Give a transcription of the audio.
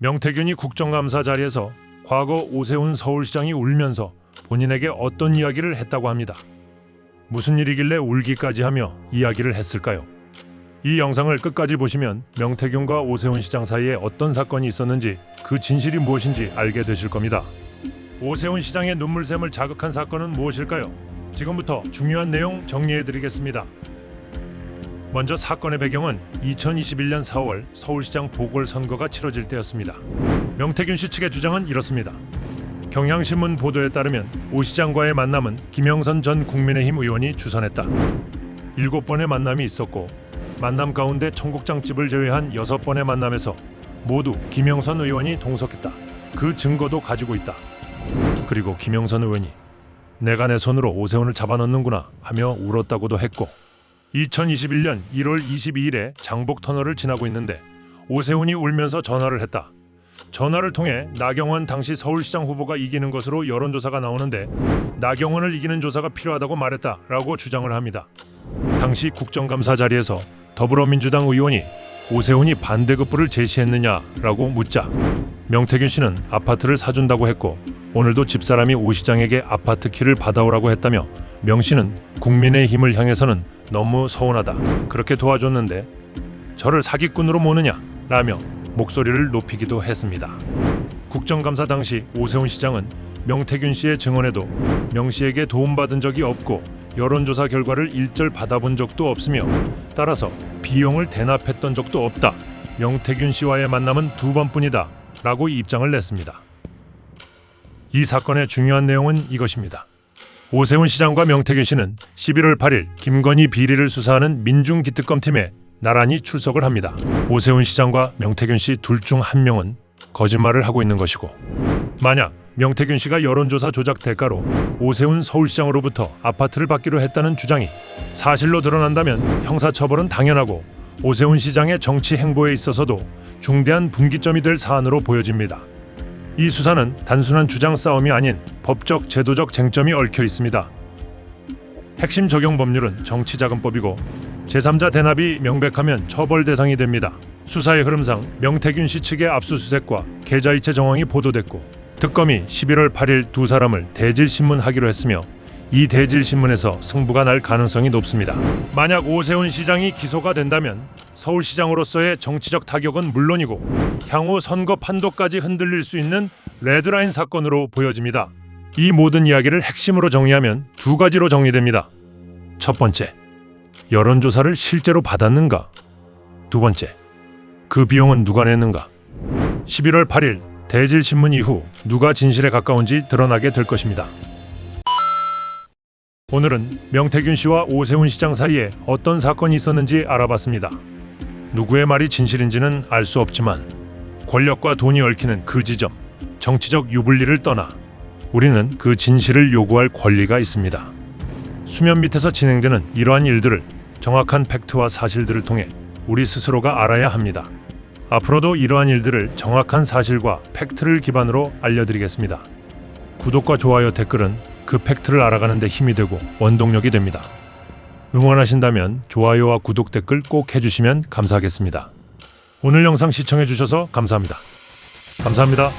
명태균이 국정감사 자리에서 과거 오세훈 서울시장이 울면서 본인에게 어떤 이야기를 했다고 합니다. 무슨 일이길래 울기까지 하며 이야기를 했을까요? 이 영상을 끝까지 보시면 명태균과 오세훈 시장 사이에 어떤 사건이 있었는지 그 진실이 무엇인지 알게 되실 겁니다. 오세훈 시장의 눈물샘을 자극한 사건은 무엇일까요? 지금부터 중요한 내용 정리해드리겠습니다. 먼저 사건의 배경은 2021년 4월 서울시장 보궐선거가 치러질 때였습니다. 명태균 씨 측의 주장은 이렇습니다. 경향신문 보도에 따르면 오 시장과의 만남은 김영선 전 국민의힘 의원이 주선했다. 7번의 만남이 있었고 만남 가운데 청국장집을 제외한 6번의 만남에서 모두 김영선 의원이 동석했다. 그 증거도 가지고 있다. 그리고 김영선 의원이 내가 내 손으로 오세훈을 잡아넣는구나 하며 울었다고도 했고 2021년 1월 22일에 장복터널을 지나고 있는데 오세훈이 울면서 전화를 했다. 전화를 통해 나경원 당시 서울시장 후보가 이기는 것으로 여론조사가 나오는데 나경원을 이기는 조사가 필요하다고 말했다라고 주장을 합니다. 당시 국정감사 자리에서 더불어민주당 의원이 오세훈이 반대급부를 제시했느냐라고 묻자 명태균 씨는 아파트를 사준다고 했고 오늘도 집사람이 오 시장에게 아파트 키를 받아오라고 했다며 명 씨는 국민의힘을 향해서는 너무 서운하다. 그렇게 도와줬는데 저를 사기꾼으로 모느냐? 라며 목소리를 높이기도 했습니다. 국정감사 당시 오세훈 시장은 명태균 씨의 증언에도 명 씨에게 도움받은 적이 없고 여론조사 결과를 일절 받아본 적도 없으며 따라서 비용을 대납했던 적도 없다. 명태균 씨와의 만남은 2번뿐이다. 라고 입장을 냈습니다. 이 사건의 중요한 내용은 이것입니다. 오세훈 시장과 명태균 씨는 11월 8일 김건희 비리를 수사하는 민중기특검팀에 나란히 출석을 합니다. 오세훈 시장과 명태균 씨 둘 중 한 명은 거짓말을 하고 있는 것이고 만약 명태균 씨가 여론조사 조작 대가로 오세훈 서울시장으로부터 아파트를 받기로 했다는 주장이 사실로 드러난다면 형사처벌은 당연하고 오세훈 시장의 정치 행보에 있어서도 중대한 분기점이 될 사안으로 보여집니다. 이 수사는 단순한 주장 싸움이 아닌 법적 제도적 쟁점이 얽혀 있습니다. 핵심 적용 법률은 정치자금법이고 제3자 대납이 명백하면 처벌 대상이 됩니다. 수사의 흐름상 명태균 씨 측의 압수수색과 계좌이체 정황이 보도됐고 특검이 11월 8일 두 사람을 대질신문하기로 했으며 이 대질신문에서 승부가 날 가능성이 높습니다. 만약 오세훈 시장이 기소가 된다면 서울시장으로서의 정치적 타격은 물론이고 향후 선거 판도까지 흔들릴 수 있는 레드라인 사건으로 보여집니다. 이 모든 이야기를 핵심으로 정리하면 두 가지로 정리됩니다. 첫 번째, 여론조사를 실제로 받았는가? 두 번째, 그 비용은 누가 냈는가? 11월 8일 대질신문 이후 누가 진실에 가까운지 드러나게 될 것입니다. 오늘은 명태균 씨와 오세훈 시장 사이에 어떤 사건이 있었는지 알아봤습니다. 누구의 말이 진실인지는 알 수 없지만 권력과 돈이 얽히는 그 지점, 정치적 유불리를 떠나 우리는 그 진실을 요구할 권리가 있습니다. 수면 밑에서 진행되는 이러한 일들을 정확한 팩트와 사실들을 통해 우리 스스로가 알아야 합니다. 앞으로도 이러한 일들을 정확한 사실과 팩트를 기반으로 알려드리겠습니다. 구독과 좋아요, 댓글은 그 팩트를 알아가는 데 힘이 되고 원동력이 됩니다. 응원하신다면 좋아요와 구독, 댓글 꼭 해주시면 감사하겠습니다. 오늘 영상 시청해주셔서 감사합니다. 감사합니다.